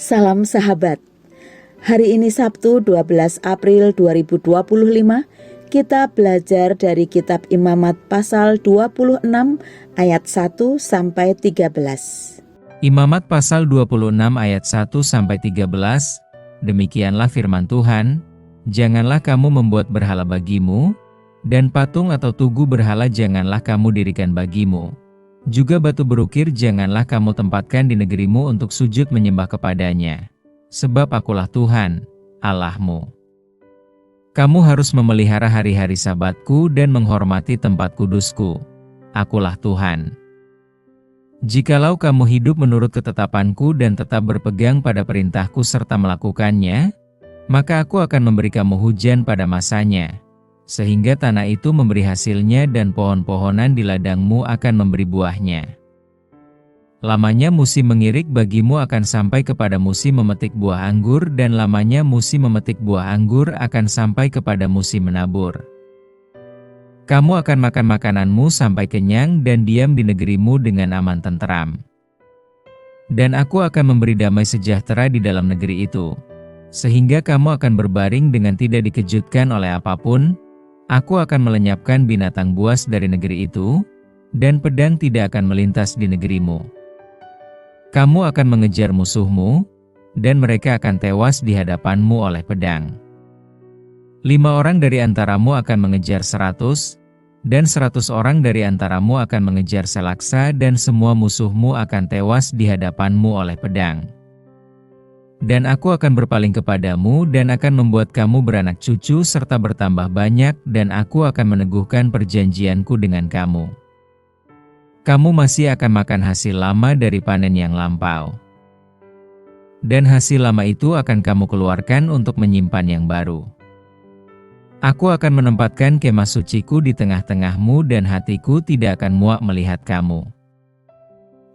Salam sahabat. Hari ini Sabtu 12 April 2025, kita belajar dari kitab Imamat pasal 26 ayat 1 sampai 13. Imamat pasal 26 ayat 1 sampai 13. Demikianlah firman Tuhan, janganlah kamu membuat berhala bagimu, dan patung atau tugu berhala janganlah kamu dirikan bagimu. Juga batu berukir janganlah kamu tempatkan di negerimu untuk sujud menyembah kepadanya. Sebab akulah Tuhan, Allahmu. Kamu harus memelihara hari-hari Sabatku dan menghormati tempat kudusku. Akulah Tuhan. Jikalau kamu hidup menurut ketetapanku dan tetap berpegang pada perintahku serta melakukannya, maka aku akan memberi kamu hujan pada masanya, sehingga tanah itu memberi hasilnya dan pohon-pohonan di ladangmu akan memberi buahnya. Lamanya musim mengirik bagimu akan sampai kepada musim memetik buah anggur, dan lamanya musim memetik buah anggur akan sampai kepada musim menabur. Kamu akan makan makananmu sampai kenyang dan diam di negerimu dengan aman tenteram. Dan aku akan memberi damai sejahtera di dalam negeri itu, sehingga kamu akan berbaring dengan tidak dikejutkan oleh apapun. Aku akan melenyapkan binatang buas dari negeri itu, dan pedang tidak akan melintas di negerimu. Kamu akan mengejar musuhmu, dan mereka akan tewas di hadapanmu oleh pedang. 5 orang dari antaramu akan mengejar 100, dan 100 orang dari antaramu akan mengejar selaksa, dan semua musuhmu akan tewas di hadapanmu oleh pedang. Dan aku akan berpaling kepadamu dan akan membuat kamu beranak cucu serta bertambah banyak, dan aku akan meneguhkan perjanjianku dengan kamu. Kamu masih akan makan hasil lama dari panen yang lampau. Dan hasil lama itu akan kamu keluarkan untuk menyimpan yang baru. Aku akan menempatkan kemah suciku di tengah-tengahmu dan hatiku tidak akan muak melihat kamu.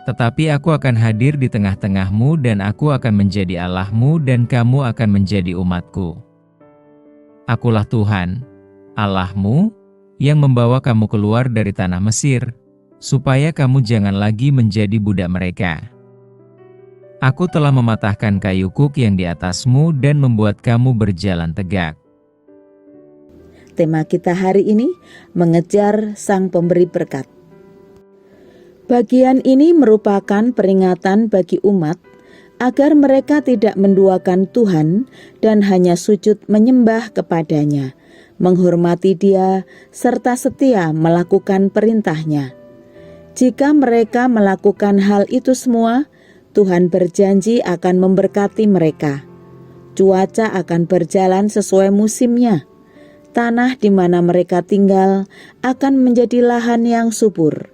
Tetapi aku akan hadir di tengah-tengahmu dan aku akan menjadi Allahmu dan kamu akan menjadi umatku. Akulah Tuhan, Allahmu, yang membawa kamu keluar dari tanah Mesir, supaya kamu jangan lagi menjadi budak mereka. Aku telah mematahkan kayu kuk yang di atasmu dan membuat kamu berjalan tegak. Tema kita hari ini, mengejar Sang Pemberi Berkat. Bagian ini merupakan peringatan bagi umat agar mereka tidak menduakan Tuhan dan hanya sujud menyembah kepadanya, menghormati Dia, serta setia melakukan perintahnya. Jika mereka melakukan hal itu semua, Tuhan berjanji akan memberkati mereka. Cuaca akan berjalan sesuai musimnya. Tanah di mana mereka tinggal akan menjadi lahan yang subur.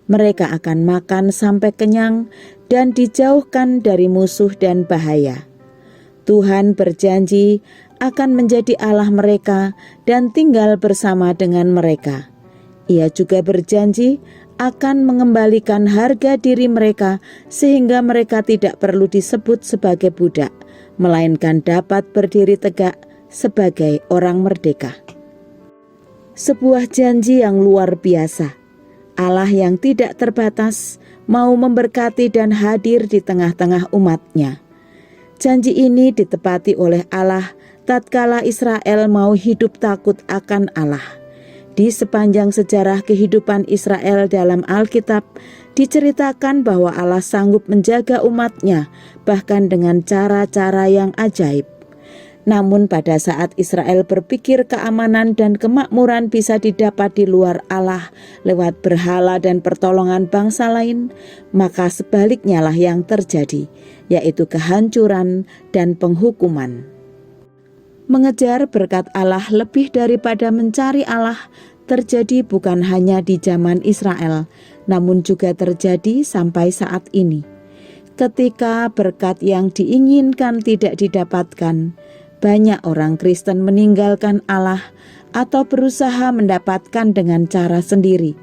Mereka akan makan sampai kenyang dan dijauhkan dari musuh dan bahaya. Tuhan berjanji akan menjadi Allah mereka dan tinggal bersama dengan mereka. Ia juga berjanji akan mengembalikan harga diri mereka sehingga mereka tidak perlu disebut sebagai budak, melainkan dapat berdiri tegak sebagai orang merdeka. Sebuah janji yang luar biasa. Allah yang tidak terbatas mau memberkati dan hadir di tengah-tengah umat-Nya. Janji ini ditepati oleh Allah tatkala Israel mau hidup takut akan Allah. Di sepanjang sejarah kehidupan Israel dalam Alkitab, diceritakan bahwa Allah sanggup menjaga umat-Nya bahkan dengan cara-cara yang ajaib. Namun pada saat Israel berpikir keamanan dan kemakmuran bisa didapat di luar Allah lewat berhala dan pertolongan bangsa lain, maka sebaliknya lah yang terjadi, yaitu kehancuran dan penghukuman. Mengejar berkat Allah lebih daripada mencari Allah terjadi bukan hanya di zaman Israel, namun juga terjadi sampai saat ini. Ketika berkat yang diinginkan tidak didapatkan, banyak orang Kristen meninggalkan Allah atau berusaha mendapatkan dengan cara sendiri.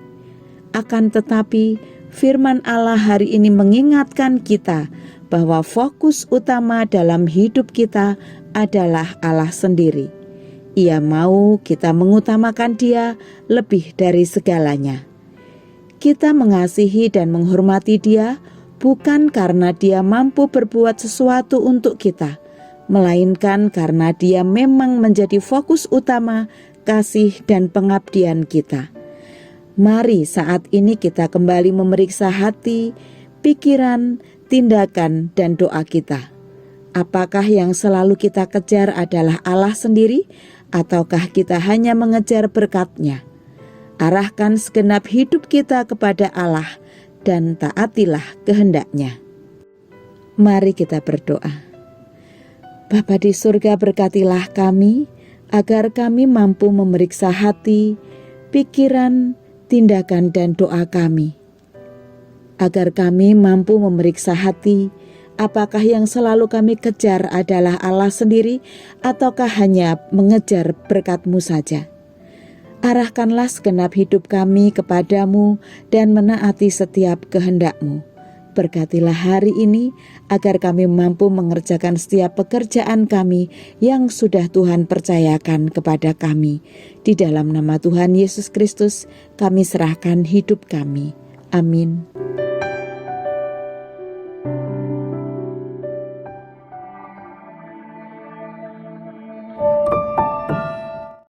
Akan tetapi, firman Allah hari ini mengingatkan kita bahwa fokus utama dalam hidup kita adalah Allah sendiri. Ia mau kita mengutamakan Dia lebih dari segalanya. Kita mengasihi dan menghormati Dia bukan karena Dia mampu berbuat sesuatu untuk kita, melainkan karena Dia memang menjadi fokus utama kasih dan pengabdian kita. Mari saat ini kita kembali memeriksa hati, pikiran, tindakan, dan doa kita. Apakah yang selalu kita kejar adalah Allah sendiri, ataukah kita hanya mengejar berkat-Nya? Arahkan segenap hidup kita kepada Allah dan taatilah kehendak-Nya. Mari kita berdoa. Bapa di surga, berkatilah kami agar kami mampu memeriksa hati, pikiran, tindakan, dan doa kami. Agar kami mampu memeriksa hati, apakah yang selalu kami kejar adalah Allah sendiri ataukah hanya mengejar berkat-Mu saja. Arahkanlah segenap hidup kami kepadamu dan menaati setiap kehendak-Mu. Berkatilah hari ini agar kami mampu mengerjakan setiap pekerjaan kami yang sudah Tuhan percayakan kepada kami. Di dalam nama Tuhan Yesus Kristus kami serahkan hidup kami. Amin.